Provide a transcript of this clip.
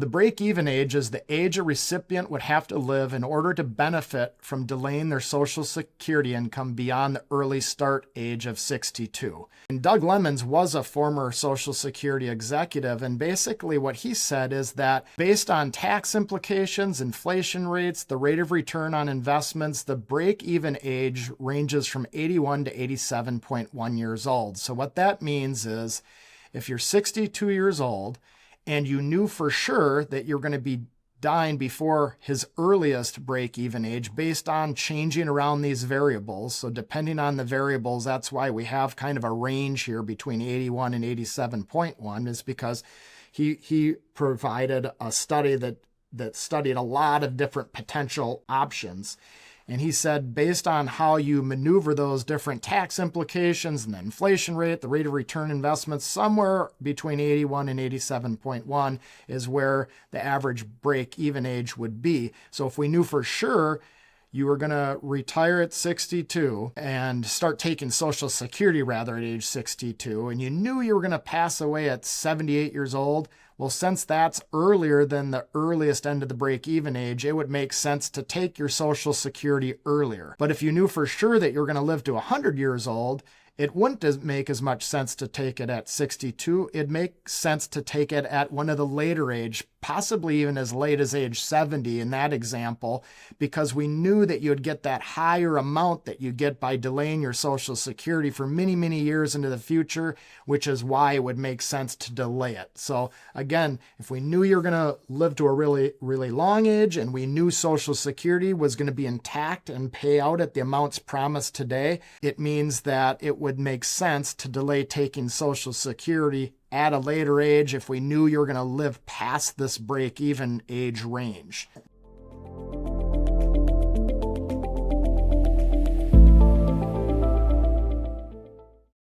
The break-even age is the age a recipient would have to live in order to benefit from delaying their Social Security income beyond the early start age of 62. And Doug Lemons was a former Social Security executive, and basically what he said is that based on tax implications, inflation rates, the rate of return on investments, the break-even age ranges from 81 to 87.1 years old. So what that means is if you're 62 years old, and you knew for sure that you're going to be dying before his earliest break-even age based on changing around these variables. So depending on the variables, that's why we have kind of a range here between 81 and 87.1, is because he provided a study that studied a lot of different potential options. And he said, based on how you maneuver those different tax implications and the inflation rate, the rate of return investments, somewhere between 81 and 87.1 is where the average break-even age would be. So if we knew for sure you were going to retire at 62 and start taking Social Security rather at age 62, and you knew you were going to pass away at 78 years old, well, since that's earlier than the earliest end of the break-even age, it would make sense to take your Social Security earlier. But if you knew for sure that you're going to live to 100 years old, it wouldn't make as much sense to take it at 62. It'd make sense to take it at one of the later age, possibly even as late as age 70 in that example, because we knew that you'd get that higher amount that you get by delaying your Social Security for many, many years into the future, which is why it would make sense to delay it. So again, if we knew you're going to live to a really, really long age, and we knew Social Security was going to be intact and pay out at the amounts promised today, it means that it would make sense to delay taking Social Security at a later age if we knew you were going to live past this break-even age range.